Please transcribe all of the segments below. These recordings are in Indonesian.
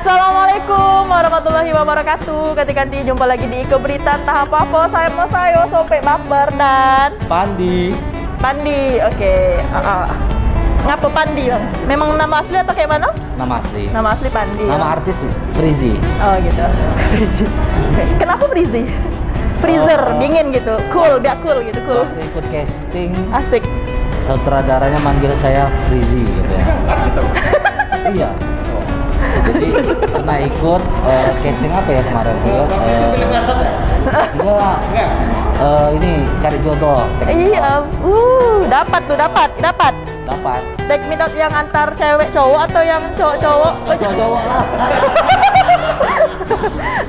Assalamualaikum warahmatullahi wabarakatuh. Ganti-ganti jumpa lagi di Iko Berita Entah Apa-apa. Saya Sope Baper dan Pandi. Oke. Ngapa Pandi, Bang? Memang nama asli atau kayak mana? Nama asli. Nama asli Pandi. Nama artis Frizi. Oh gitu. Frizi. Kenapa Frizi? Freezer, dingin gitu. Cool, biar cool gitu, cool. Waktu ikut casting, Asik. sutradaranya manggil saya Frizi gitu ya. Iya. Jadi pernah ikut casting apa ya kemarin tuh? Enggak. Ini cari jodoh. Iya. Dapat. Take me out yang antar cewek cowok atau yang cowok-cowok? Cowok lah.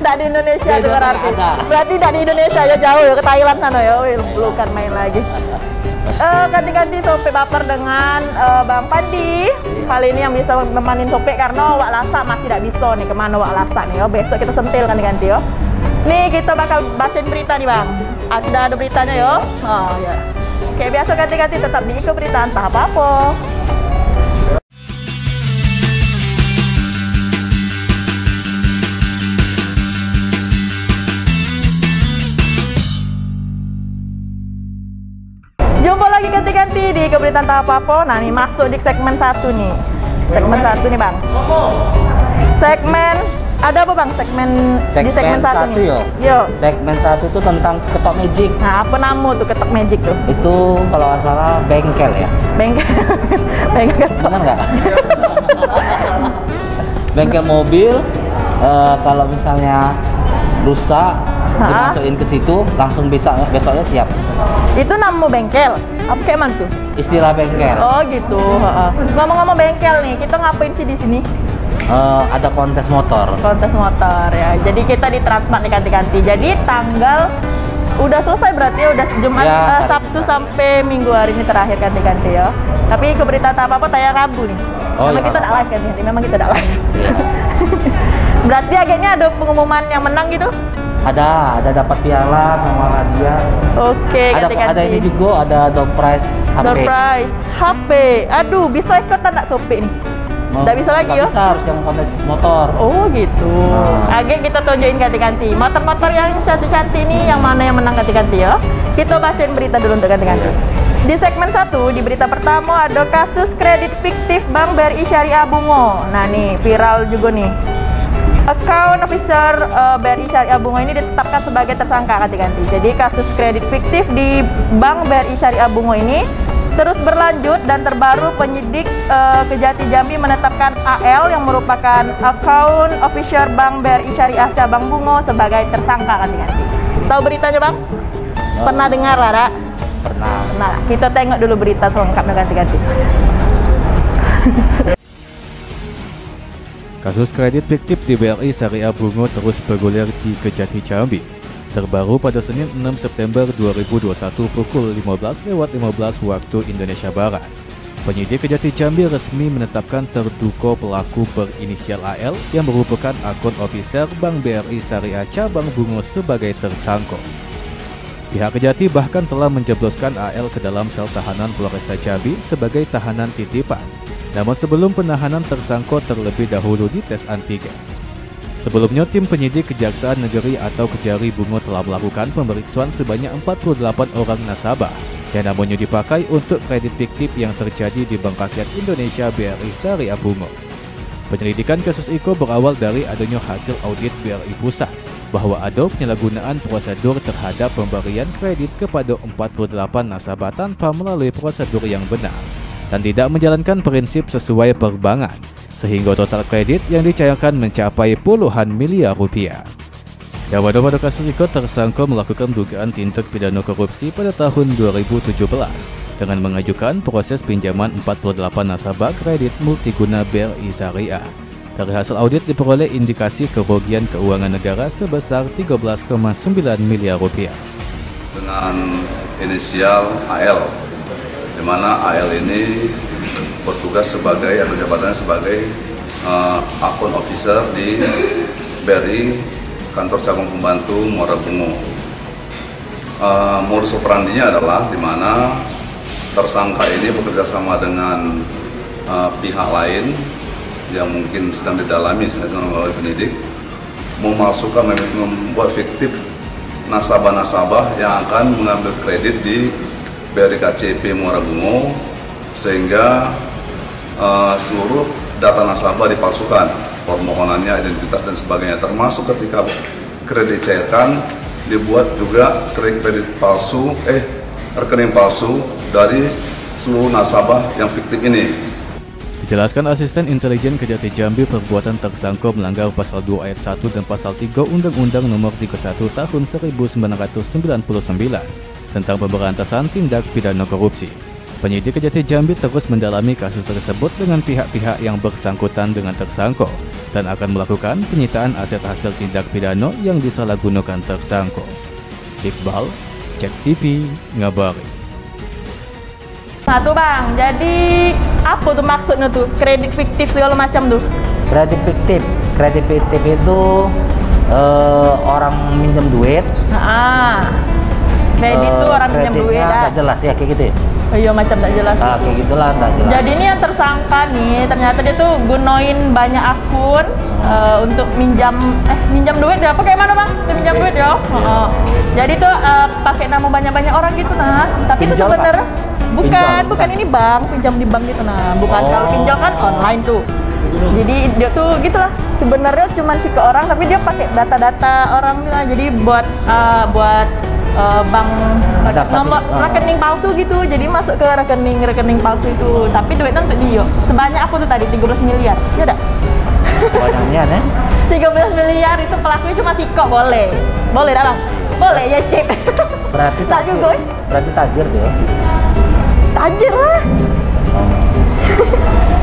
Nggak di Indonesia tuh berarti. Ada. Berarti nggak di Indonesia ya, jauh ya ke Thailand sana ya. Bukan main lagi. Ganti-ganti Sope Baper dengan Bang Pandi. Kali ini yang bisa memanin Sope karena Wak Lasa masih tidak bisa nih kemana Wak Lasa nih. Besok kita sentil ganti-ganti yo. Nih kita bakal bacain berita nih Bang. Sudah ada beritanya yo. Oh ya. Oke, biasa ganti-ganti tetap di Iko Berita Entah Apa-apa. Jumpa lagi ganti-ganti di Iko Berita Entah Apa-apa. Nah, nih masuk di segmen 1 nih. Segmen 1 nih, Bang. Segmen ada apa Bang di segmen 1 nih? Yo. Segmen 1 itu tentang ketok magic. Nah, apa nama tuh ketok magic tuh? Itu kalau nggak salah bengkel ya. Bengkel. Bengkel ketok. Benar nggak? Bengkel mobil kalau misalnya rusak dimasukin ke situ langsung besoknya siap. Itu nama bengkel. Apa kayak mana tuh? Istilah bengkel. Oh gitu. Ngomong-ngomong bengkel nih, kita ngapain sih di sini? Ada kontes motor. Kontes motor ya. Jadi kita di Transmart nih ganti-ganti. Jadi tanggal udah selesai berarti ya, udah Jumat, ya, Sabtu sampai Minggu hari ini terakhir ganti-ganti ya. Tapi ke Berita Entah Apa-apa tayang Rabu nih. Oh, memang iya. kita tidak live ganti-ganti. Memang kita tidak live. Iya. Berarti akhirnya ada pengumuman yang menang gitu? Ada dapat piala sama hadiah. Oke, ganti-ganti. Ada ini juga, ada door prize HP. Door prize HP. Aduh, bisa ikut tak Sope nih? Nggak bisa lagi ya? Bisa, harus yang kontes motor. Oh gitu. Agak kita tunjukin ganti-ganti. Motor-motor yang cantik-cantik ini yang mana yang menang ganti-ganti ya. Kita bacain berita dulu untuk ganti-ganti. Di segmen 1, di berita pertama ada kasus kredit fiktif Bank BRI Syariah Bungo. Nah nih, viral juga nih. Account officer BRI Syariah Bungo ini ditetapkan sebagai tersangka ganti-ganti. Jadi kasus kredit fiktif di Bank BRI Syariah Bungo ini terus berlanjut dan terbaru penyidik Kejati Jambi menetapkan AL yang merupakan account officer Bank BRI Syariah Cabang Bungo sebagai tersangka ganti-ganti. Tahu beritanya Bang? Pernah dengar lah? Pernah. Nah, kita tengok dulu berita selengkapnya ganti-ganti. Kasus kredit fiktif di BRI Syariah Bungo terus bergulir di Kejati Jambi. Terbaru pada Senin 6 September 2021 pukul 15.15 waktu Indonesia Barat. Penyidik Kejati Jambi resmi menetapkan terduga pelaku berinisial AL yang merupakan akun officer Bank BRI Syariah Cabang Bungo sebagai tersangka. Pihak Kejati bahkan telah menjebloskan AL ke dalam sel tahanan Polresta Jambi sebagai tahanan titipan. Namun sebelum penahanan tersangka terlebih dahulu dites antigen. Sebelumnya, tim penyidik Kejaksaan Negeri atau Kejari Bungo telah melakukan pemeriksaan sebanyak 48 orang nasabah yang namanya dipakai untuk kredit fiktif yang terjadi di Bank Rakyat Indonesia BRI Syariah Bungo. Penyelidikan kasus IKO berawal dari adanya hasil audit BRI Pusat bahwa ada penyalahgunaan prosedur terhadap pemberian kredit kepada 48 nasabah tanpa melalui prosedur yang benar dan tidak menjalankan prinsip sesuai perbankan, sehingga total kredit yang dicairkan mencapai puluhan miliar rupiah. Yang pada kasus IKO tersangka melakukan dugaan tindak pidana korupsi pada tahun 2017 dengan mengajukan proses pinjaman 48 nasabah kredit multiguna BRI Syariah. Dari hasil audit diperoleh indikasi kerugian keuangan negara sebesar 13,9 miliar rupiah. Dengan inisial AL, di mana AL ini bertugas sebagai atau jabatannya sebagai akun officer di BRI Kantor Cabang Pembantu Muara Bungo. Modus operandinya adalah di mana tersangka ini bekerja sama dengan pihak lain yang mungkin sedang didalami oleh penyidik, memasukkan, membuat fiktif nasabah-nasabah yang akan mengambil kredit di BRI KCP Muara Bungo, sehingga seluruh data nasabah dipalsukan, permohonannya, identitas dan sebagainya, termasuk ketika kredit cairkan dibuat juga kredit palsu, rekening palsu dari seluruh nasabah yang fiktif ini. Dijelaskan Asisten Intelijen Kejati Jambi, perbuatan tersangka melanggar Pasal 2 Ayat 1 dan Pasal 3 Undang-Undang Nomor 31 Tahun 1999 tentang pemberantasan tindak pidana korupsi. Penyidik Kejati Jambi terus mendalami kasus tersebut dengan pihak-pihak yang bersangkutan dengan tersangka dan akan melakukan penyitaan aset hasil tindak pidana yang disalahgunakan tersangka. Iqbal, Cek TV, ngabari. Nah tuh Bang, jadi apa tuh maksudnya tuh kredit fiktif segala macam tuh? Kredit fiktif itu orang minjem duit. Kredit tuh orang minjem duit. Nggak jelas ya kayak gitu ya? Oh iya, macam tak jelas. Kayak gitulah, nggak jelas. Jadi ini yang tersangka nih, ternyata dia tuh gunoin banyak akun untuk minjam duit ya. Apa kayak mana Bang? Untuk minjam duit ya. Jadi tuh pakai nama banyak-banyak orang gitu nah. Tapi itu sebenarnya bukan ini Bang, pinjam di bank gitu nah. Bukan, kalau pinjam kan online tuh. Jadi dia tuh gitulah. Sebenarnya cuma sih ke orang, tapi dia pakai data-data orang gitu nah. Jadi buat bank nomor rekening palsu gitu. Jadi masuk ke rekening palsu itu. Tapi duitnya untuk dia. Sebanyak aku tuh tadi 13 miliar. Ya enggak? Banyaknya nih. 13 miliar itu pelakunya cuma Siko, boleh. Boleh dah Bang. Boleh ya, Cip. Berarti tak juga. Berarti tajir dia. Tajir lah.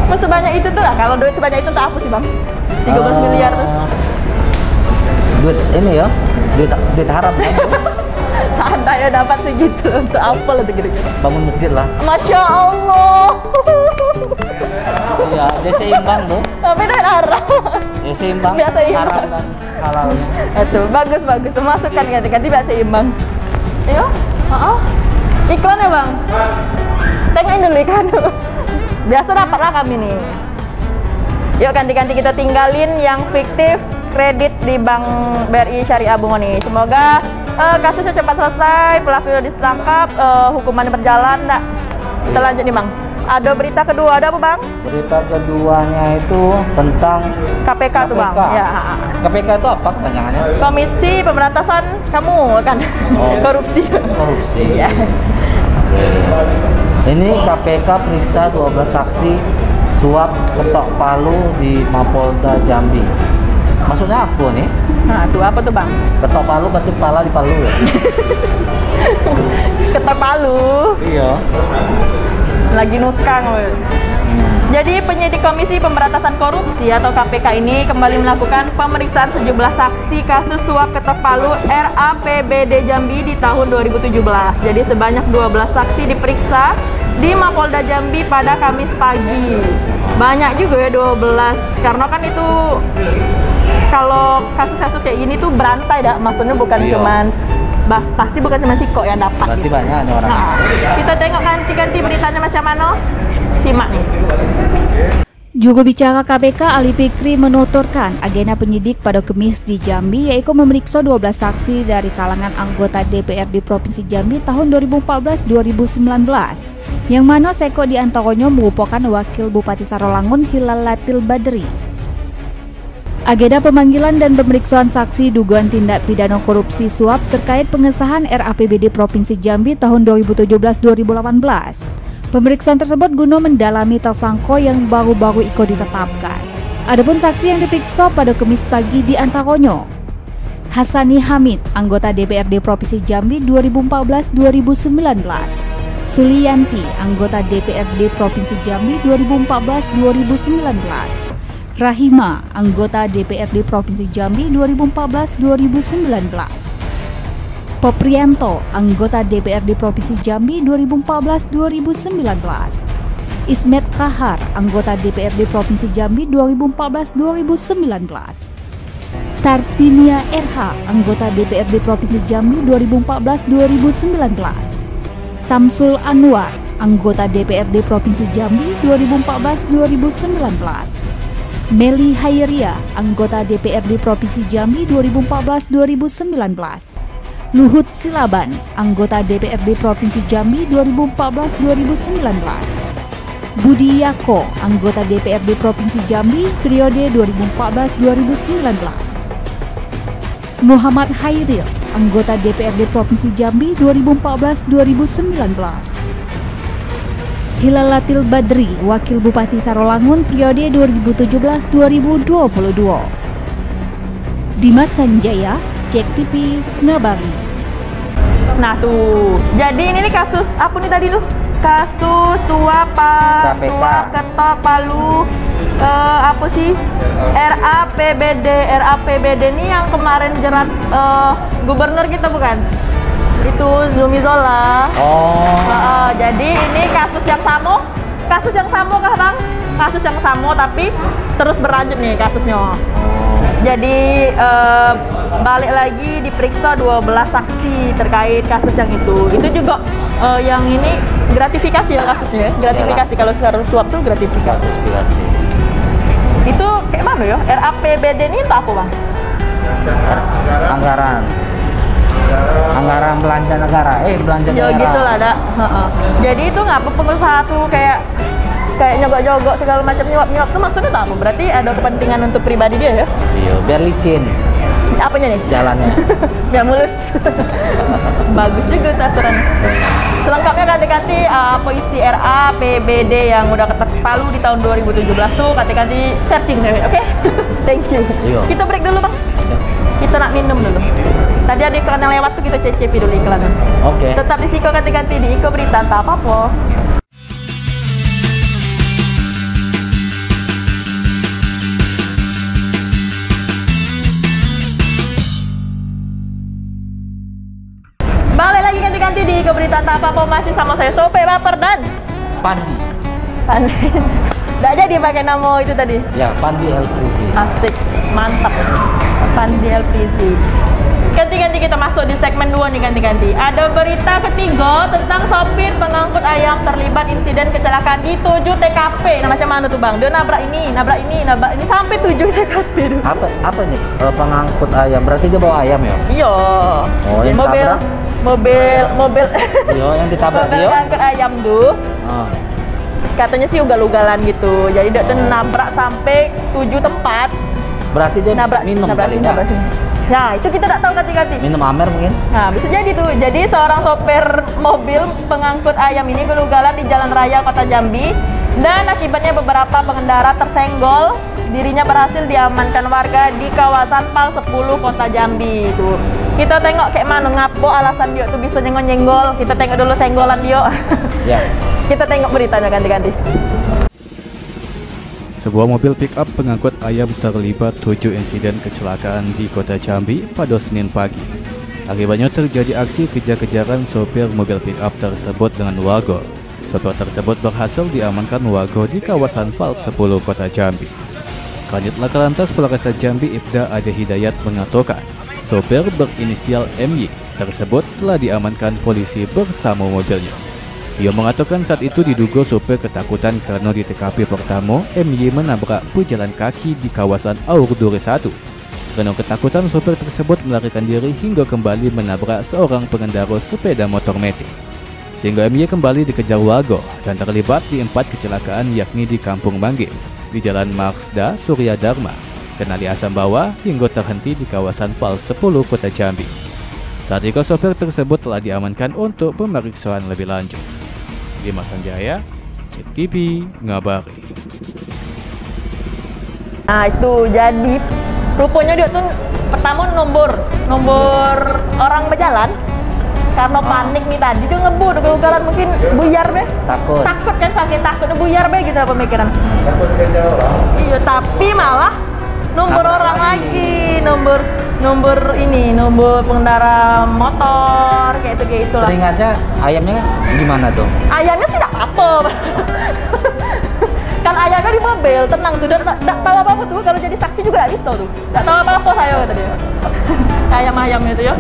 Mas sebanyak itu tuh lah. Kalau duit sebanyak itu untuk apa sih Bang? 13 miliar tuh. Duit ini ya. Duit haram kan? Santai ya dapat segitu. Untuk apa lah kira-kira? Bangun masjid lah. Masya Allah. Iya, dia seimbang tuh. Tapi duit haram. Ya seimbang. Biasa haram dan halalnya. Itu bagus. Masukkan ganti biasa imbang. Ayo. Iklan ya Bang. Tengokin dulu iklan dulu. Biasa dapat lah kami nih. Yuk ganti-ganti kita tinggalin yang fiktif kredit di Bank BRI Syariah Bungo nih. Semoga kasusnya cepat selesai, pelaku sudah ditangkap, hukumannya berjalan. Nah, kita lanjut nih Bang. Ada berita kedua, ada apa Bang? Berita keduanya itu tentang KPK tuh Bang. Ya. KPK itu apa pertanyaannya? Komisi Pemberantasan kamu kan? Korupsi. Ya. Ini KPK periksa 12 saksi suap ketok palu di Mapolda Jambi. Maksudnya apa nih? Nah, itu apa tuh Bang? Ketok palu berarti kepala di palu ya? Ketok palu? Iya. Lagi nukang. Jadi penyidik Komisi Pemberantasan Korupsi atau KPK ini kembali melakukan pemeriksaan sejumlah saksi kasus suap ketok palu RAPBD Jambi di tahun 2017. Jadi sebanyak 12 saksi diperiksa di Mapolda Jambi pada Kamis pagi. Banyak juga ya 12, karena kan itu kalau kasus-kasus kayak gini tuh berantai dah, maksudnya bukan cuman pasti bukan cuma Siko yang dapat. Berarti gitu. banyak orang. Nah, kita tengok ganti-ganti beritanya macam mana. Simak nih. Juru bicara KPK Ali Fikri menuturkan agenda penyidik pada Kamis di Jambi yaitu memeriksa 12 saksi dari kalangan anggota DPRD Provinsi Jambi tahun 2014-2019, yang mana Seko di antaranya merupakan Wakil Bupati Sarolangun Hilal Latil Badri. Agenda pemanggilan dan pemeriksaan saksi dugaan tindak pidana korupsi suap terkait pengesahan RAPBD Provinsi Jambi tahun 2017-2018. Pemeriksaan tersebut guna mendalami tersangka yang baru-baru ikut ditetapkan. Adapun saksi yang diperiksa pada Kamis pagi di antaranya Hasani Hamid, anggota DPRD Provinsi Jambi 2014-2019. Suliyanti, anggota DPRD Provinsi Jambi 2014-2019. Rahima, anggota DPRD Provinsi Jambi 2014-2019. Poprianto, anggota DPRD Provinsi Jambi 2014-2019. Ismet Kahar, anggota DPRD Provinsi Jambi 2014-2019. Tartinia RH, anggota DPRD Provinsi Jambi 2014-2019. Samsul Anwar, anggota DPRD Provinsi Jambi 2014-2019. Meli Hairia, anggota DPRD Provinsi Jambi 2014-2019. Luhut Silaban, anggota DPRD Provinsi Jambi 2014-2019. Budi Yako, anggota DPRD Provinsi Jambi periode 2014-2019. Muhammad Hairil, anggota DPRD Provinsi Jambi 2014-2019. Hilalatil Badri, Wakil Bupati Sarolangun periode 2017-2022. Dimas Sanjaya, Cek TV, Ngabalin. Nah tuh, jadi ini nih kasus apa nih tadi tuh? Kasus suap ketok Palu apa sih? RAPBD ini yang kemarin jerat gubernur kita bukan? Itu Zumi Zola. Jadi ini kasus yang sama kah bang? Kasus yang sama tapi terus berlanjut nih kasusnya. Jadi balik lagi diperiksa 12 saksi terkait kasus yang itu. Itu juga yang ini gratifikasi ya kasusnya. Gratifikasi kalau sekarang suap tuh gratifikasi. Itu kayak mana ya? RAPBD ini itu apa bang? Anggaran belanja negara, belanja negara. Ya gitu lah, Jadi itu ngapa pengusaha tuh kayak nyogok-nyogok segala macam nyuap-nyuap tuh maksudnya apa? Berarti ada kepentingan untuk pribadi dia ya? Iya, biar licin. Apanya nih? Jalannya. Biar mulus. Bagus juga aturan. Selengkapnya ganti-ganti apa isi RAPBD yang udah ketok Palu di tahun 2017 tuh ganti-ganti searching deh, oke? Thank you. Iya. Kita break dulu bang. Kita nak minum dulu. Tadi ada iklan yang lewat tuh kita cicipi dulu iklannya. Oke. Tetap di Siko ganti-ganti di Iko Berita entah apa-apa. Balik lagi ganti-ganti di Iko Berita entah apa-apa, masih sama saya Sope Baper dan Pandi. Nggak jadi pakai nama itu tadi? Ya, Pandi LPG. Asik, mantap. Pandi LPG. Ganti-ganti kita masuk di segmen 2 nih ganti-ganti. Ada berita ketiga tentang sopir pengangkut ayam terlibat insiden kecelakaan di 7 TKP. Nah macam mana tuh bang? Dia nabrak ini sampai 7 TKP tuh. Apa nih? Pengangkut ayam, berarti dia bawa ayam ya? Iya. Oh, yang mobil. Iya, yang ditabrak dia. Pengangkut ayam tuh. Katanya sih ugal-ugalan gitu. Jadi dia tuh nabrak sampai 7 tempat. Berarti dia minum kali ya? Ya, itu kita tidak tahu ganti-ganti. Minum Amer mungkin? Nah, bisa jadi tuh. Jadi seorang sopir mobil pengangkut ayam ini ugal-ugalan di jalan raya Kota Jambi. Dan akibatnya beberapa pengendara tersenggol. Dirinya berhasil diamankan warga di kawasan Pal 10 Kota Jambi. Tuh. Kita tengok kayak mana ngapo alasan dia tuh bisa nyenggol-nyenggol. Kita tengok dulu senggolan dia. Ya. Kita tengok beritanya ganti-ganti. Sebuah mobil pick-up pengangkut ayam terlibat 7 insiden kecelakaan di Kota Jambi pada Senin pagi. Akibatnya terjadi aksi kejar-kejaran sopir mobil pick-up tersebut dengan warga. Sopir tersebut berhasil diamankan warga di kawasan Pal 10 Kota Jambi. Kanit Laka Lantas Polresta Jambi Ibda Ade Hidayat mengatakan, sopir berinisial MY tersebut telah diamankan polisi bersama mobilnya. Ia mengatakan saat itu diduga sopir ketakutan karena di TKP pertama MY menabrak pejalan kaki di kawasan Aur Duri 1. Karena ketakutan sopir tersebut melarikan diri hingga kembali menabrak seorang pengendara sepeda motor metik. Sehingga MY kembali dikejar warga dan terlibat di 4 kecelakaan yakni di Kampung Manggis, di Jalan Marsda Surya Dharma, Kenali Asam Bawah hingga terhenti di kawasan Pal 10 Kota Jambi. Saat itu sopir tersebut telah diamankan untuk pemeriksaan lebih lanjut. Dimas Sanjaya, Cek TV, ngabari. Nah itu jadi rupanya dia tuh pertama nomor orang berjalan karena panik nih tadi dia ngebut ugal-ugalan mungkin buyar be. Takut kan saking takutnya buyar be gitu pemikiran. Iya tapi malah nomor orang lagi nomor pengendara motor kayak itu lah. Teringatnya ayamnya gimana tuh? Ayamnya sih tidak apa. Kan ayamnya di mobil tenang tuh, tidak tahu apa tuh kalau jadi saksi juga tidak bisa tuh. Tidak tahu apa saya kata dia. Ayam itu ya.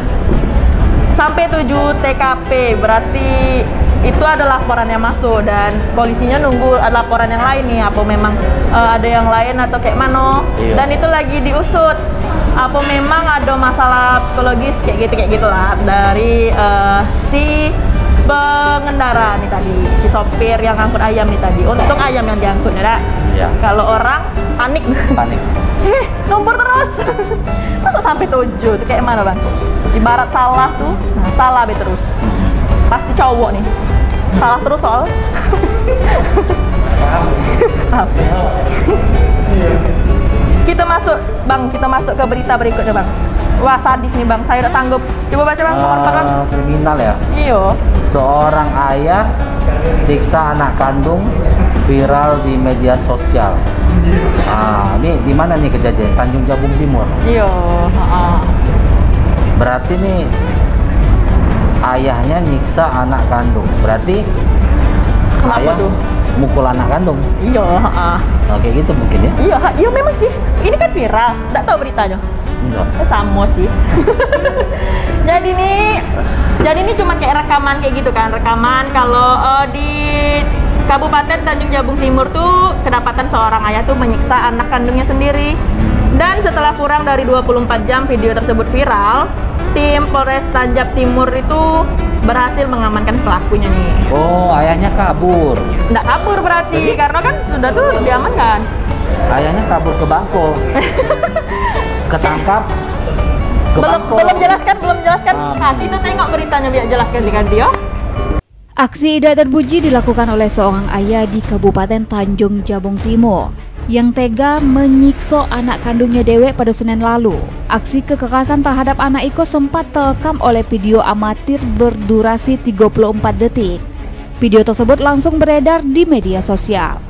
Sampai 7 TKP berarti itu ada laporan yang masuk dan polisinya nunggu ada laporan yang lain nih, apa memang ada yang lain atau kayak mana. Dan itu lagi diusut apa memang ada masalah psikologis kayak gitu lah dari si pengendara nih tadi, si sopir yang ngangkut ayam nih tadi. Untung ayam yang diangkut ya. Kalau orang panik nomor terus. Masa sampai 7 tuh kayak mana bang? Ibarat salah tuh, nah, salah be terus. Pasti cowok nih, salah terus soal. Kita masuk ke berita berikutnya bang. Wah sadis nih bang, saya udah sanggup. Coba baca bang, nomor 4 bang. Kriminal ya? Iyo. Seorang ayah siksa anak kandung viral di media sosial. Ini di mana nih kejadian? Tanjung Jabung Timur. Iyo. Berarti nih ayahnya nyiksa anak kandung. Berarti kenapa ayah tuh? mukul anak kandung. Iya. Kayak gitu mungkin ya? Iya memang sih. Ini kan viral. Nggak tahu beritanya. Enggak. Sama sih. Jadi ini cuma kayak rekaman kayak gitu kan, rekaman kalau di Kabupaten Tanjung Jabung Timur tuh kedapatan seorang ayah tuh menyiksa anak kandungnya sendiri. Dan setelah kurang dari 24 jam video tersebut viral, tim Polres Tanjab Timur itu berhasil mengamankan pelakunya nih. Oh, ayahnya kabur. Nggak kabur berarti, karena kan sudah tuh diamankan. Ayahnya kabur ke Bangko. Ketangkap ke Bangko. Belum jelaskan. Kita tengok beritanya biar jelaskan dengan dia. Aksi tidak terpuji dilakukan oleh seorang ayah di Kabupaten Tanjung Jabung Timur yang tega menyiksa anak kandungnya dewek pada Senin lalu. Aksi kekerasan terhadap anak Iko sempat terekam oleh video amatir berdurasi 34 detik. Video tersebut langsung beredar di media sosial.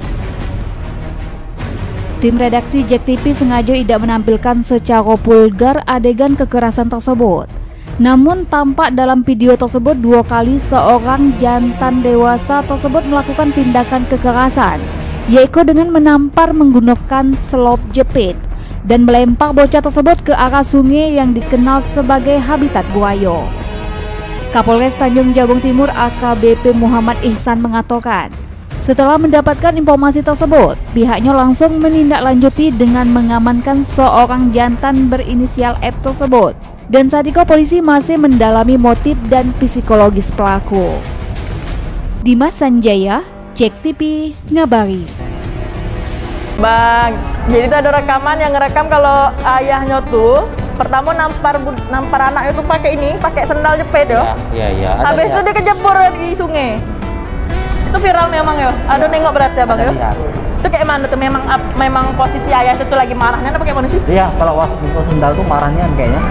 Tim redaksi JEK TV sengaja tidak menampilkan secara vulgar adegan kekerasan tersebut. Namun tampak dalam video tersebut 2 kali seorang jantan dewasa tersebut melakukan tindakan kekerasan, yaitu dengan menampar menggunakan selop jepit dan melempar bocah tersebut ke arah sungai yang dikenal sebagai habitat buaya. Kapolres Tanjung Jabung Timur AKBP Muhammad Ihsan mengatakan, setelah mendapatkan informasi tersebut, pihaknya langsung menindaklanjuti dengan mengamankan seorang jantan berinisial F tersebut. Dan saat itu polisi masih mendalami motif dan psikologis pelaku. Dimas Sanjaya, JEK TV, ngabari. Bang, jadi itu ada rekaman yang ngerekam kalau ayahnya tuh pertama nampar anak itu pakai sendal jepit ya. Iya. Habis itu dia kejebur di sungai. Itu viral memang ya. Ada nengok berarti ya bang ya. Itu kayak mana tuh? Memang posisi ayah itu tuh lagi marahnya apa kayak mana sih? Iya, kalau was mukul sendal tuh marahnya kayaknya.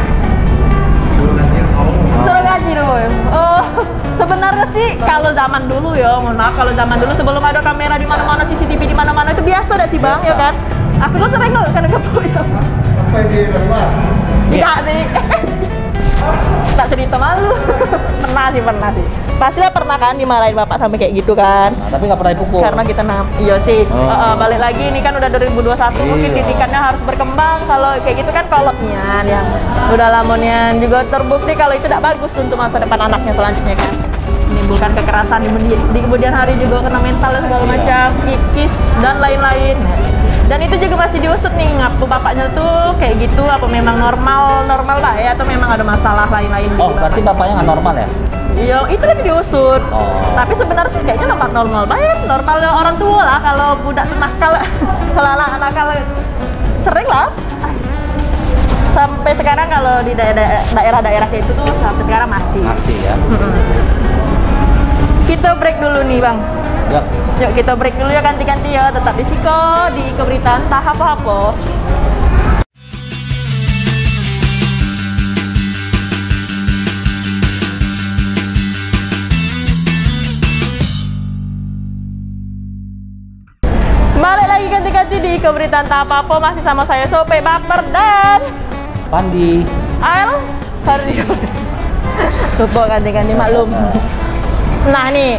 Suruh ngaji dulu ya. Oh, sebenarnya sih kalau zaman dulu ya, mohon maaf, kalau zaman dulu sebelum ada kamera di mana-mana, CCTV di mana-mana itu biasa dah sih bang, ya kan? Aku tuh sering nggak karena kepo ya. Sampai di rumah? Tidak sih. Tak cerita malu. Pernah sih. Pastilah pernah kan dimarahin bapak sampai kayak gitu kan. Nah, tapi nggak pernah dipukul. Karena kita iya sih. Balik lagi ini kan udah 2021, mungkin didikannya harus berkembang. Kalau kayak gitu kan kolotnya yang udah lamanya juga terbukti kalau itu tidak bagus untuk masa depan anaknya selanjutnya kan. Menimbulkan kekerasan di kemudian hari juga kena mental dan segala macam, psikis dan lain-lain. Dan itu juga masih diusut nih, ngapu bapaknya tuh kayak gitu, apa memang normal baik atau memang ada masalah lain-lain. Oh, berarti bapaknya nggak normal ya? Iya, itu lagi diusut. Tapi sebenarnya sih kayaknya normal baik, normal orang tua lah. Kalau budak tuh nakal, kalau anak nakal sering lah. Sampai sekarang kalau di daerah-daerah kayak itu tuh sampai sekarang masih ya. Kita break dulu nih bang. Yuk kita break dulu ya, ganti-ganti ya. Tetap di Siko, di Keberitaan Tak Apa-apa. Balik lagi ganti-ganti di Keberitaan Tak Apa-apa. Masih sama saya Sope Baper dan Pandi Ael. Sorry. Lupa ganti-ganti maklum. Nah nih,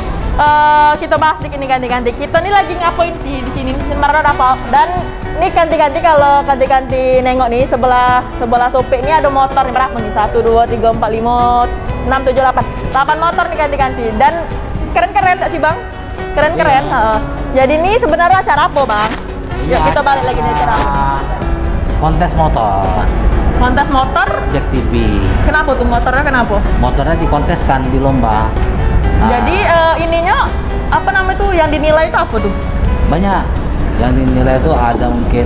kita bahas dikit nih ganti-ganti. Kita nih lagi ngapain sih di sini? Sebenarnya apa? Dan nih ganti-ganti kalau ganti-ganti nengok nih sebelah Sope ini ada motor nih berapa nih? 1, 2, 3, 4, 5, 6, 7, 8 motor nih ganti-ganti. Dan keren-keren nggak sih bang? Keren-keren. Jadi ini sebenarnya acara apa bang? Yuk kita balik lagi nih acara. Kontes motor. Kontes motor? Jack TV. Kenapa tuh motornya kenapa? Motornya dikonteskan di lomba. Jadi ininya apa namanya tuh yang dinilai itu apa tuh? Banyak. Yang dinilai itu ada mungkin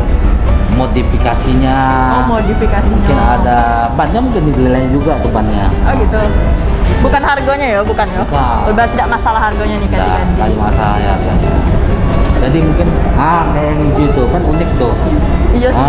modifikasinya. Oh, modifikasinya. Mungkin ada bannya mungkin dinilai juga tuh bannya. Oh gitu. Bukan harganya ya, bukan ya? Bukan. Udah tidak masalah harganya nih ganti-ganti. Kali masalah ya harganya. Jadi mungkin kayak yang hijau itu kan unik tuh. Iya sih.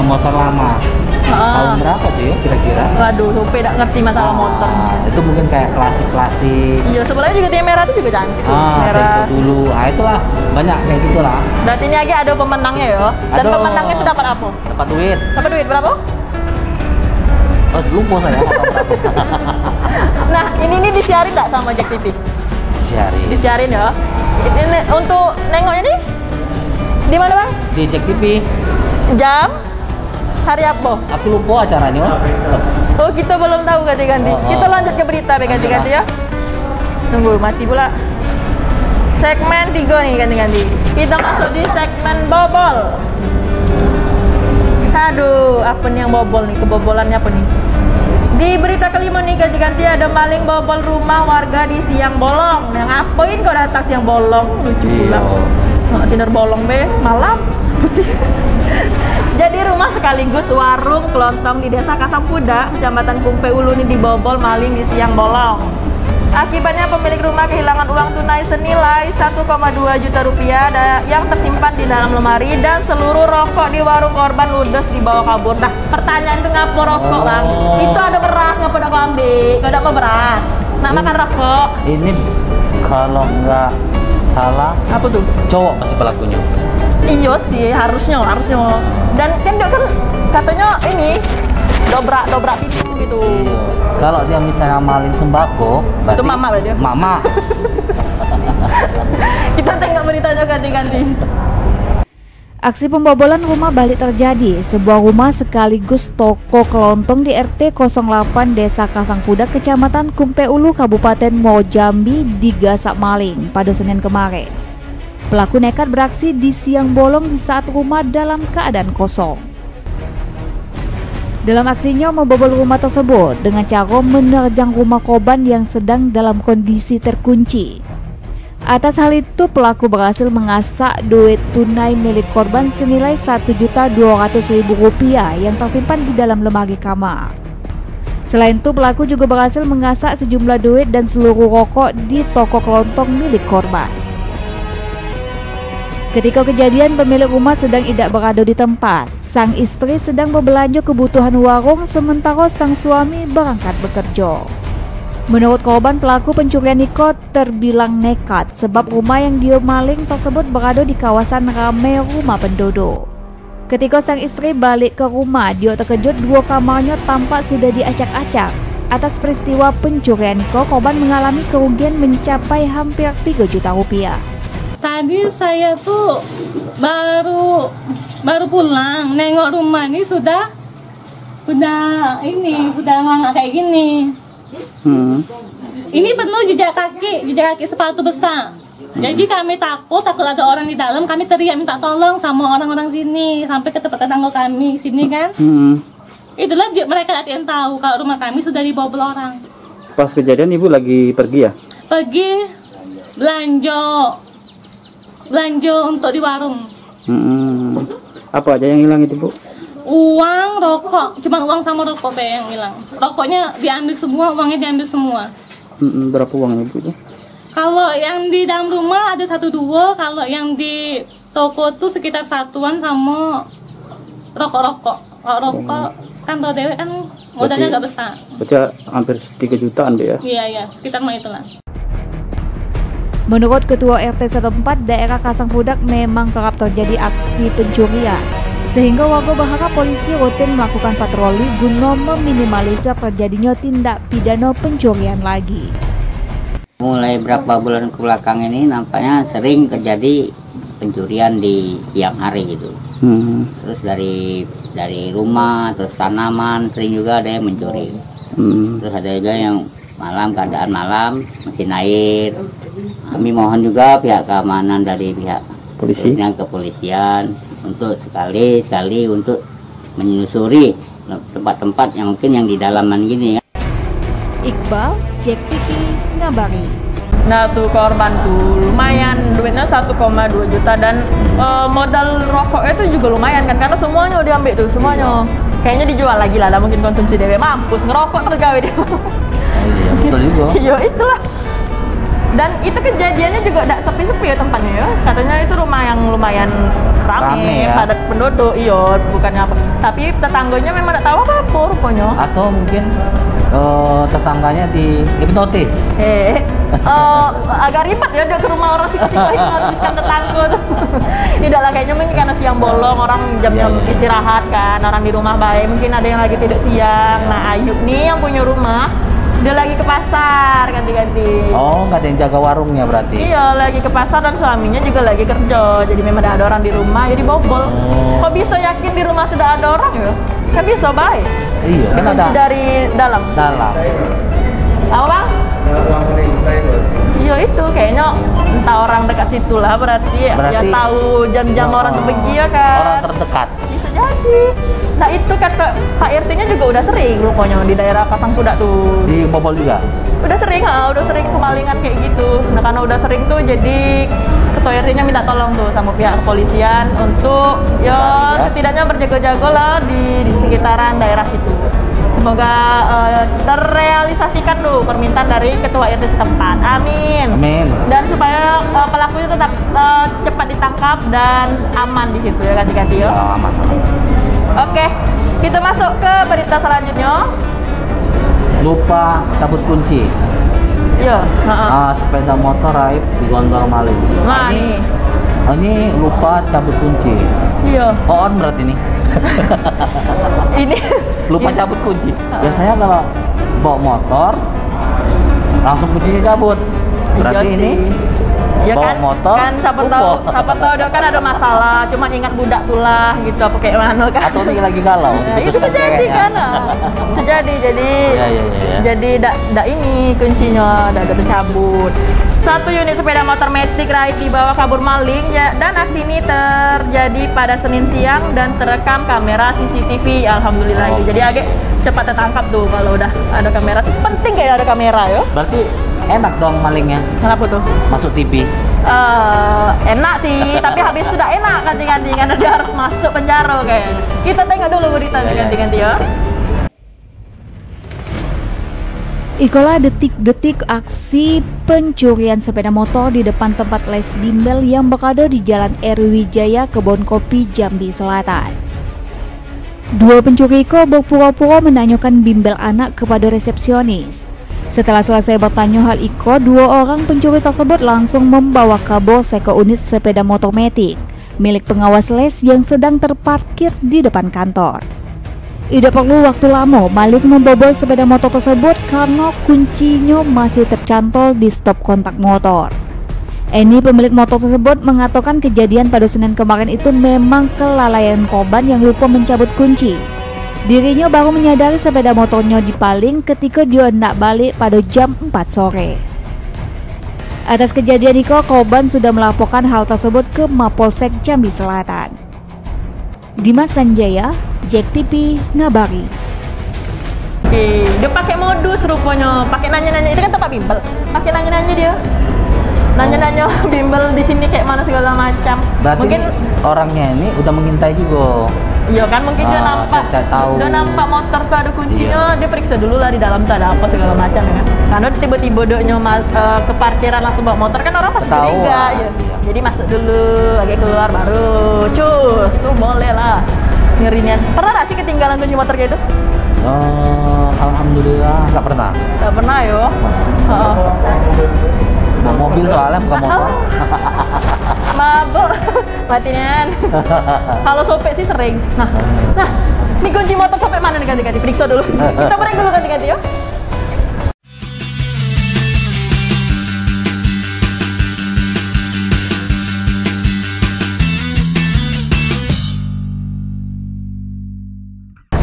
Motor lama. Tahun berapa tuh ya kira-kira? Waduh, Sope tidak ngerti masalah motor. Itu mungkin kayak klasik-klasik. Iya, sebelahnya juga yang merah itu juga cantik tuh. Merah dulu. Itulah banyak kayak gitulah. Berarti ini lagi ada pemenangnya ya. Dan pemenangnya itu dapat apa? Dapat duit. Dapat duit berapa? Oh, lupa saya. Nah, ini disiarin nggak sama Jack TV? Disiarin. Disiarin ya. Ini untuk nengoknya nih di mana bang? Di Jack TV. Jam? Hari apa? Aku lupa acaranya. Oh, kita belum tahu ganti-ganti. Kita lanjut ke berita ganti-ganti ya. Tunggu, mati pula. Segmen 3 nih ganti-ganti. Kita masuk di segmen bobol. Aduh, apa nih yang bobol nih? Kebobolannya apa nih? Di berita kelima nih ganti-ganti ada maling bobol rumah warga di Siang Bolong. Yang ngapain kok datang Siang Bolong? Lucu pula. Tidur bolong be, malam. Jadi rumah sekaligus warung kelontong di Desa Kasangkuda, Kecamatan Kumpe Ulu ini dibobol maling di Siang Bolong. Akibatnya pemilik rumah kehilangan uang tunai senilai 1,2 juta rupiah yang tersimpan di dalam lemari dan seluruh rokok di warung korban ludes dibawa kabur. Nah, pertanyaan itu ngapa rokok bang? Itu ada beras, ngapa udah ambil? Gak ada apa beras? Nak makan rokok? Ini kalau nggak salah, apa tuh? Cowok pasti pelakunya. Iya sih, harusnya. Dan kan dia kan katanya ini dobrak pintu gitu. Iya. Kalau dia misalnya maling sembako, berarti itu mama berarti. Mama. Kita tengok beritanya ganti-ganti. Aksi pembobolan rumah balik terjadi. Sebuah rumah sekaligus toko kelontong di RT 08 Desa Kasangkuda, Kecamatan Kumpe Ulu, Kabupaten Muaro Jambi digasak maling pada Senin kemarin. Pelaku nekat beraksi di Siang Bolong di saat rumah dalam keadaan kosong. Dalam aksinya membobol rumah tersebut dengan cara menerjang rumah korban yang sedang dalam kondisi terkunci. Atas hal itu pelaku berhasil mengasak duit tunai milik korban senilai Rp1.200.000 yang tersimpan di dalam lemari kamar. Selain itu pelaku juga berhasil mengasak sejumlah duit dan seluruh rokok di toko kelontong milik korban. Ketika kejadian, pemilik rumah sedang tidak berada di tempat. Sang istri sedang berbelanja kebutuhan warung sementara sang suami berangkat bekerja. Menurut korban, pelaku pencurian Niko terbilang nekat sebab rumah yang dia maling tersebut berada di kawasan ramai rumah penduduk. Ketika sang istri balik ke rumah, dia terkejut dua kamarnya tampak sudah diacak-acak. Atas peristiwa pencurian Niko, korban mengalami kerugian mencapai hampir Rp3 juta. Tadi saya tuh baru pulang, nengok rumah ini sudah nggak kayak gini. Ini penuh jejak kaki sepatu besar. Jadi kami takut ada orang di dalam, kami teriak minta tolong sama orang-orang sini sampai ke tempat tetangga kami sini kan. Itulah mereka yang tahu kalau rumah kami sudah dibobol orang. Pas kejadian ibu lagi pergi ya? Pergi belanja untuk di warung. Apa aja yang hilang itu bu? Uang, rokok, cuma uang sama rokok yang hilang. Rokoknya diambil semua, uangnya diambil semua. Berapa uangnya bu? Kalau yang di dalam rumah ada 1-2, kalau yang di toko tuh sekitar 1-an sama rokok. Rokok kan tau dewe kan modalnya agak besar. Berarti hampir 3 jutaan deh ya? Iya, sekitar mah itulah. Menurut Ketua RT setempat daerah Kasangkuda memang kerap terjadi aksi pencurian, sehingga warga berharap polisi rutin melakukan patroli guna meminimalisir terjadinya tindak pidana pencurian lagi. Mulai berapa bulan ke belakang ini nampaknya sering terjadi pencurian di siang hari gitu. Terus dari rumah, terus tanaman sering juga ada yang mencuri. Terus ada juga yang malam, keadaan malam, mesin air. Kami mohon juga pihak keamanan dari pihak Polisi. yang kepolisian untuk sekali untuk menyusuri tempat-tempat yang mungkin yang di dalaman gini ya. Iqbal, Jack TV, ngabari. Nah tuh korban tuh lumayan, duitnya 1,2 juta dan modal rokoknya tuh juga lumayan kan, karena semuanya udah diambil tuh, semuanya. Kayaknya dijual lagi lah, mungkin konsumsi dewe, mampus ngerokok terus gawe dia. Iya, betul juga. Iya itulah. Dan itu kejadiannya juga tidak sepi-sepi ya tempatnya ya. Katanya itu rumah yang lumayan rame, ya. padat penduduk, iya bukannya apa. Tapi tetangganya memang tidak tahu apa rupanya. Atau mungkin tetangganya di hipnotis. Agak ribet ya dia ke rumah orang siku-siku hipnotiskan tetangga tuh. Tidak lah, kayaknya mungkin karena siang bolong, orang jam-jam istirahat kan, orang di rumah baik, mungkin ada yang lagi tidur siang. Nah Ayub nih yang punya rumah, dia lagi ke pasar ganti-ganti. Oh, nggak ada yang jaga warungnya berarti? Iya, lagi ke pasar dan suaminya juga lagi kerja. Jadi memang ada orang di rumah, jadi bobol. Kok bisa yakin di rumah tidak ada orang ya? Kan bisa baik. Iya, kan ada dari dalam. dalam. Apa bang? Iya itu kayaknya entah orang dekat situ lah berarti ya tahu jam-jam orang tuh pergi ya kan. Orang terdekat. Bisa jadi. Nah itu kan Pak RT-nya juga udah sering rupanya di daerah Pasang Kuda tuh. Di Bobol juga? Udah sering kemalingan kayak gitu. Nah karena udah sering tuh jadi ketua RT-nya minta tolong tuh sama pihak kepolisian untuk ya setidaknya berjaga-jaga lah di sekitaran daerah situ. Semoga terrealisasikan tuh permintaan dari ketua RT setempat. Amin. Amin. Dan supaya pelakunya tetap cepat ditangkap dan aman di situ ya ganti-ganti ya. Aman. Oke, kita masuk ke berita selanjutnya. Lupa cabut kunci. Iya. Sepeda motor raib digondol maling. Nah nih. Ini lupa cabut kunci. Iya. On berarti nih. Ini lupa cabut kunci. Biasanya kalau bawa motor langsung kuncinya cabut. Berarti iya ini ya bawa kan, motor kan siapa tahu dia kan ada masalah, cuma ingat budak tulah gitu apa kayak mana kan. Atau dia lagi galau. Ya, itu bisa jadi kan. Sejadi jadi jadi dak ini kuncinya dak tercabut. Satu unit sepeda motor Matic raib dibawa kabur maling ya, dan aksi ini terjadi pada Senin siang dan terekam kamera CCTV. Alhamdulillah. Jadi agak cepat tertangkap tuh kalau udah ada kamera. Penting kayak ada kamera ya. Berarti enak dong malingnya. Kenapa tuh? Masuk TV. Enak sih, tapi habis itu udah enak ganti-ganti karena dia harus masuk penjara kayaknya. Kita tengok dulu berita ganti-ganti ya. Ikola detik-detik aksi pencurian sepeda motor di depan tempat les bimbel yang berada di Jalan Eri Wijaya, Kebon Kopi, Jambi Selatan. Dua pencuri Iko berpura-pura menanyakan bimbel anak kepada resepsionis. Setelah selesai bertanya hal Iko, dua orang pencuri tersebut langsung membawa kabur seekor unit sepeda motor Matic milik pengawas les yang sedang terparkir di depan kantor. Tidak perlu waktu lama, maling membobol sepeda motor tersebut karena kuncinya masih tercantol di stop kontak motor. Eni, pemilik motor tersebut, mengatakan kejadian pada Senin kemarin itu memang kelalaian korban yang lupa mencabut kunci. Dirinya baru menyadari sepeda motornya dipaling ketika dia hendak balik pada jam 4 sore. Atas kejadian itu, korban sudah melaporkan hal tersebut ke Mapolsek Jambi Selatan. Dimas Sanjaya, Jack TV, ngabari. Oke, dia pakai modus rupanya, pakai nanya-nanya, itu kan tempat bimbel. Pakai nanya-nanya dia. Nanya-nanya bimbel di sini kayak mana segala macam. Berarti mungkin orangnya ini udah mengintai juga. Iya kan, mungkin dia nampak, dia nampak motor tuh ada kuncinya, dia periksa dulu lah di dalam tuh ada apa segala macam ya kan. Karena tiba-tiba doknya ke parkiran langsung bawa motor kan orang pasti curiga ya. Jadi masuk dulu, lagi keluar baru cus, boleh lah. Ngerinya. Pernah nggak sih ketinggalan kunci motor kayak itu? Alhamdulillah nggak pernah. Nggak pernah yo. Nah, mobil soalnya bukan motor. Mabuk, matian. Kalau sopek sih sering. Nah, ini kunci motor sopek mana nih ganti-ganti? Periksa dulu. Kita break dulu ganti-ganti yuk.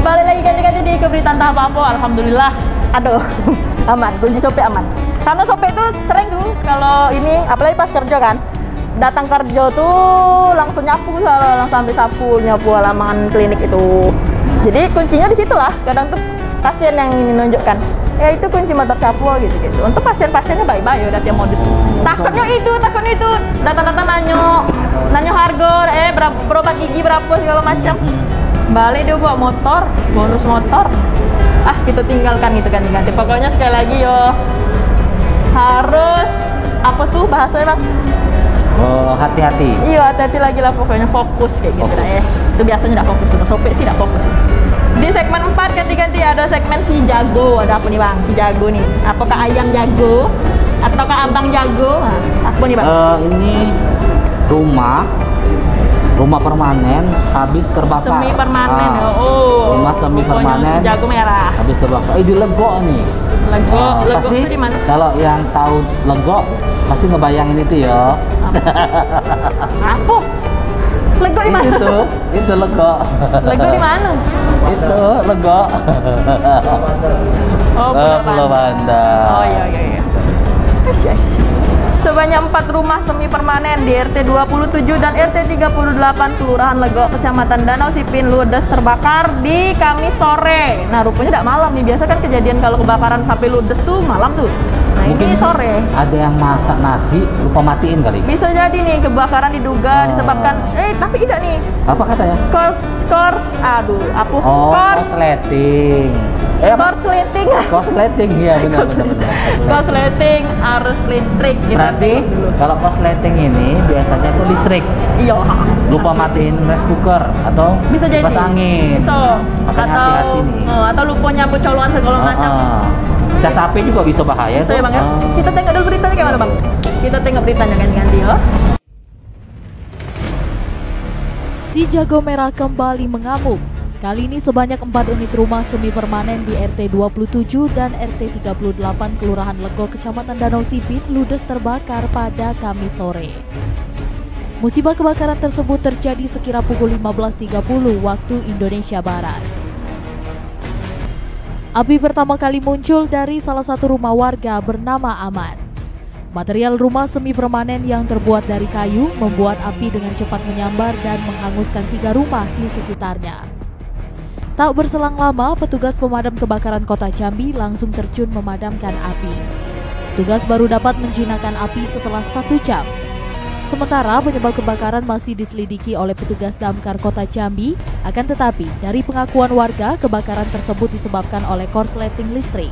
Balik lagi ganti-ganti di keberitaan tahap apa? Alhamdulillah. Aduh, aman. Kunci sopek aman. Karena sopir tuh sering tuh kalau ini, apalagi pas kerja kan, datang kerja tuh langsung nyapu, langsung ambil sapu, nyapu halaman klinik itu. Jadi kuncinya di situ lah. Kadang tuh pasien yang ini nunjukkan, ya itu kunci motor sapu gitu. Untuk pasien-pasiennya baik-baik, udah tiap modus. Takutnya itu, datang-datang nanyo harga, berobat gigi berapa segala macam. Balik dia bawa motor, bonus motor. Kita tinggalkan gitu ganti-ganti. Pokoknya sekali lagi yo harus apa tuh bahasanya bang? Oh, hati-hati. Iya, hati-hati lagi lah pokoknya, fokus kayak gitu lah ya. Itu biasanya tidak fokus tuh, sopir sih tidak fokus. Di segmen 4 ganti-ganti ada segmen si jago. Ada apa nih bang? Si jago nih. Apakah ayam jago? Ataukah abang jago? Apa nih bang? Ini rumah permanen habis terbakar. Semi permanen ya. Oh. Rumah semi permanen. Si jago merah. Habis terbakar. Di Lego nih. Lego pasti itu di mana? Kalau yang tahu Lego pasti ngebayangin itu ya. Apa? Lego di mana? Itu Lego. Lego di mana? Itu Lego. Pulau Banda. Oh iya. Sebanyak 4 rumah semi permanen di RT 27 dan RT 38 Kelurahan Lego, Kecamatan Danau Sipin, ludes terbakar di Kamis sore. Nah, rupanya tidak malam nih. Biasa kan kejadian kalau kebakaran sampai ludes tuh malam tuh. Nah, mungkin ini sore. Ada yang masak nasi lupa matiin kali. Bisa jadi nih kebakaran diduga disebabkan tapi tidak nih. Apa katanya? Korsleting. Korsleting, iya benar. Korsleting arus listrik. Berarti kalau korsleting ini biasanya itu listrik. Iya. Lupa matiin rice cooker atau bisa jadi kipas angin. Bisa. Makanya hati-hati nih. Atau lupa nyambut colokan segala macam. Cas api juga bisa bahaya tuh. Bang, ya? Kita tengok dulu beritanya kayak mana bang? Kita tengok beritanya ganti-ganti ya. Si jago merah kembali mengamuk. Kali ini sebanyak 4 unit rumah semi permanen di RT 27 dan RT 38 Kelurahan Lego, Kecamatan Danau Sipin ludes terbakar pada Kamis sore. Musibah kebakaran tersebut terjadi sekira pukul 15.30 waktu Indonesia Barat. Api pertama kali muncul dari salah satu rumah warga bernama Aman. Material rumah semi permanen yang terbuat dari kayu membuat api dengan cepat menyambar dan menghanguskan 3 rumah di sekitarnya. Tak berselang lama, petugas pemadam kebakaran Kota Jambi langsung terjun memadamkan api. Petugas baru dapat menjinakkan api setelah 1 jam. Sementara penyebab kebakaran masih diselidiki oleh petugas damkar Kota Jambi, akan tetapi dari pengakuan warga, kebakaran tersebut disebabkan oleh korsleting listrik.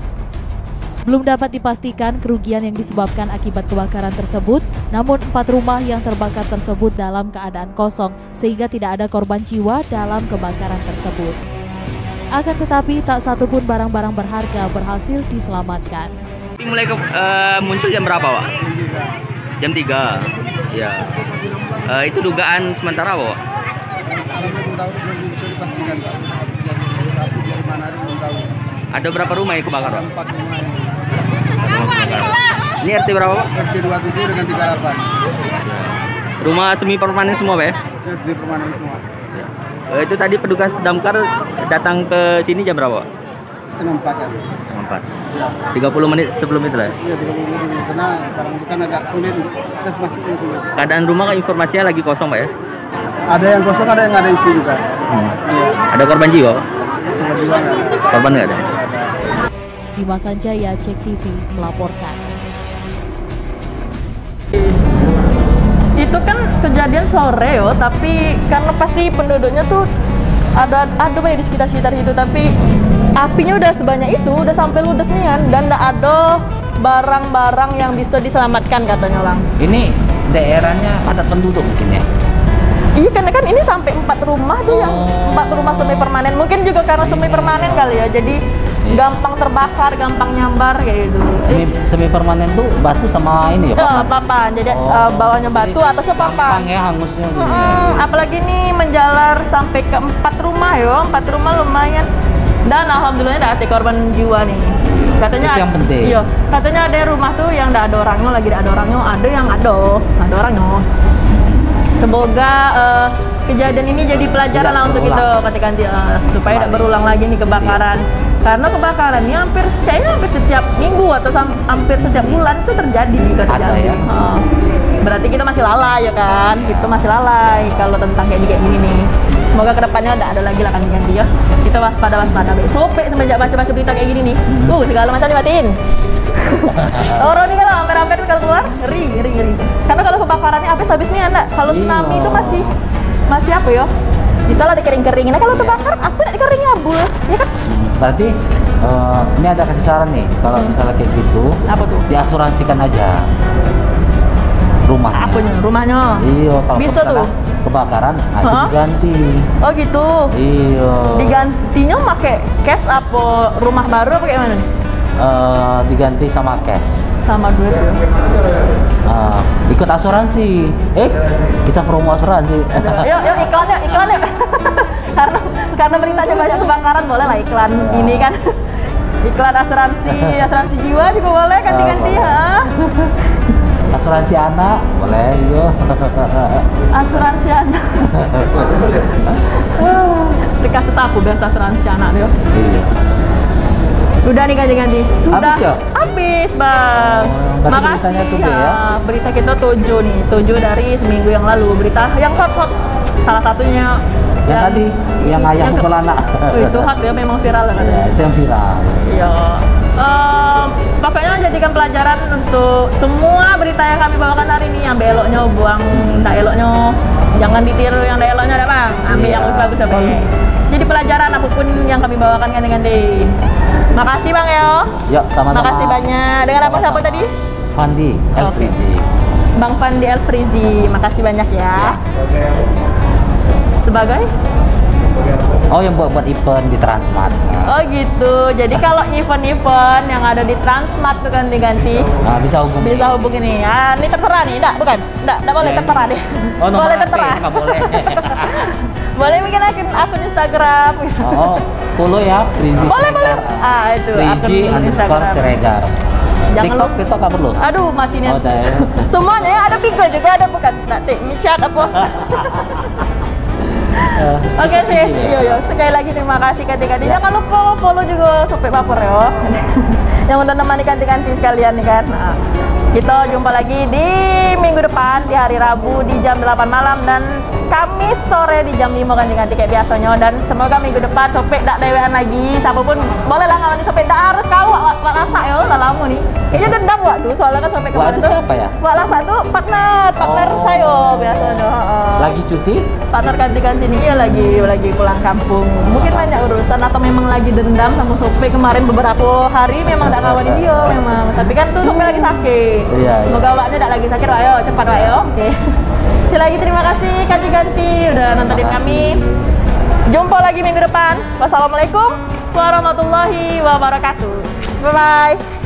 Belum dapat dipastikan kerugian yang disebabkan akibat kebakaran tersebut, namun 4 rumah yang terbakar tersebut dalam keadaan kosong sehingga tidak ada korban jiwa dalam kebakaran tersebut. Akan tetapi tak satupun barang-barang berharga berhasil diselamatkan. Mulai muncul jam berapa, Pak? Jam 3. Ya. Itu dugaan sementara, Pak? Ada berapa rumah yang kebakar, Pak? 4 rumah. Ini RT berapa, Pak? RT 27 dengan 38. Rumah semi permanen semua, Pak? Ya, semi permanen semua. Itu tadi petugas damkar datang ke sini jam berapa? Setengah 4 kan. Setengah 4. 30 menit sebelum itu lah. Iya, 30 menit karena barang bukan agak sulit untuk akses masuknya sulit. Keadaan rumah informasinya lagi kosong, Pak ya? Ada yang kosong, ada yang nggak ada isi juga. Iya. Ada korban jiwa? Korban jiwa nggak ada. Korban nggak ada. Dimas Sanjaya, Cek TV melaporkan. Itu kan kejadian sore yo, tapi karena pasti penduduknya tuh ada banyak di sekitar situ, tapi apinya udah sebanyak itu, udah sampai ludes nian, dan nggak ada barang-barang yang bisa diselamatkan katanya bang. Ini daerahnya padat penduduk mungkin ya? Iya kan ini sampai 4 rumah tuh yang 4 rumah semi permanen, mungkin juga karena semi permanen kali ya, jadi gampang terbakar, gampang nyambar kayak gitu. Semi permanen tuh batu sama ini ya? Papan, jadi bawahnya batu, atasnya papan. Gampang ya hangusnya. Apalagi nih menjalar sampai ke 4 rumah yo, 4 rumah lumayan. Dan alhamdulillah tidak ada korban jiwa nih. Katanya itu yang penting. Iya, katanya ada rumah tuh yang tidak ada orangnya, lagi tidak ada orangnya, ada yang ada orangnya. Semoga kejadian ini jadi pelajaran lah untuk kita ketika supaya tidak berulang lagi nih kebakaran. Karena kebakaran ini kayaknya hampir setiap minggu atau hampir setiap bulan itu terjadi di Kota Jambi. ya. Berarti kita masih lalai ya kan? Kita masih lalai kalau tentang kayak gini nih. Semoga kedepannya ada lagi lah kan ganti ya. Kita waspada. Sopek semenjak baca-baca berita kayak gini nih. Segala macam dimatiin. Orang nih kalau hampir kalau keluar ngeri. Karena kalau kebakarannya habis nih anda. Kalau tsunami itu masih apa ya? Bisa lah dikering-keringin. Nah, kalau kebakaran aku nak dikeringin abul, ya kan? Berarti ini ada kasih saran nih, kalau misalnya kayak gitu, apa tuh? diasuransikan aja rumahnya. Apanya? Rumahnya? Iya, kalau bisa tuh kebakaran, diganti. Oh gitu? Iya. Digantinya pakai cash apa rumah baru apa kayak mana nih? Diganti sama cash. Sama duit ya? Ikut asuransi. Kita promo asuransi. Yuk iklannya. karena beritanya banyak kebakaran, boleh lah iklan ini kan. Iklan asuransi jiwa juga boleh ganti-ganti ya. Asuransi anak boleh juga. Asuransi anak. Itu kasus aku biasa asuransi anak yo. Iya. Udah nih ganti-ganti. Sudah. Habis ya? Habis, Bang. Makasih ya. Berita kita 7 nih. 7 dari seminggu yang lalu. Berita yang hot. Salah satunya yang tadi yang ayah pukul anak. Itu hot ya, memang viral kan. Ya, itu yang viral. Iya. Pokoknya jadikan pelajaran untuk semua berita yang kami bawakan hari ini. Yang beloknya buang, ndak eloknya jangan ditiru, yang ndak eloknya ada Bang. Ambil yang bagus ya, Bang. Jadi pelajaran apapun yang kami bawakan ganti-ganti. Makasih Bang Yo. Yuk, sama-sama. Makasih banyak. Dengan apa siapa tadi? Fandi Elfrizi. Bang Fandi Elfrizi, makasih banyak ya. Sebagai? Oh, yang buat event di Transmart. Oh gitu. Jadi kalau event-event yang ada di Transmart tuh ganti-ganti. Bisa hubungi. Bisa hubungi nih. Ini tertera nih, bukan? Enggak boleh tertera deh. Oh, boleh tertera. Enggak boleh. Boleh bikin akun Instagram. Follow ya, Frizi. Boleh. Itu Frizi_Siregar. TikTok nggak perlu. Aduh, mati nih. Oh, semuanya ya, ada Bigo juga, ada bukan? Nanti micat apa? Oke sih, iya. Sekali lagi terima kasih kanti-kanti. Jangan lupa follow juga Sopek Baper ya. Yang udah nemani kanti-kanti sekalian nih kan. Nah, kita jumpa lagi di minggu depan di hari Rabu di jam 8 malam dan Kamis sore di jam 5 ganti-ganti kayak biasanya. Dan semoga minggu depan Sopek tak dewean lagi. Siapapun boleh lah ngawani Sopek, tak harus kau wak lasak ya, udah lama nih. Kayaknya dendam wak tuh, soalnya kan Sopek kemarin tuh. Siapa ya? Wak lasak tuh partner saya biasanya. Lagi cuti? Partner ganti-ganti nih ya lagi pulang kampung. Mungkin banyak urusan atau memang lagi dendam sama Sopek kemarin beberapa hari memang tak ngawani dia memang. Tapi kan tuh Sopek lagi sakit. Iya. Semoga waknya tak lagi sakit wak yo, cepat wak yo. Oke. Sekali lagi terima kasih ganti-ganti udah nontonin kami. Jumpa lagi minggu depan. Wassalamualaikum warahmatullahi wabarakatuh. Bye bye.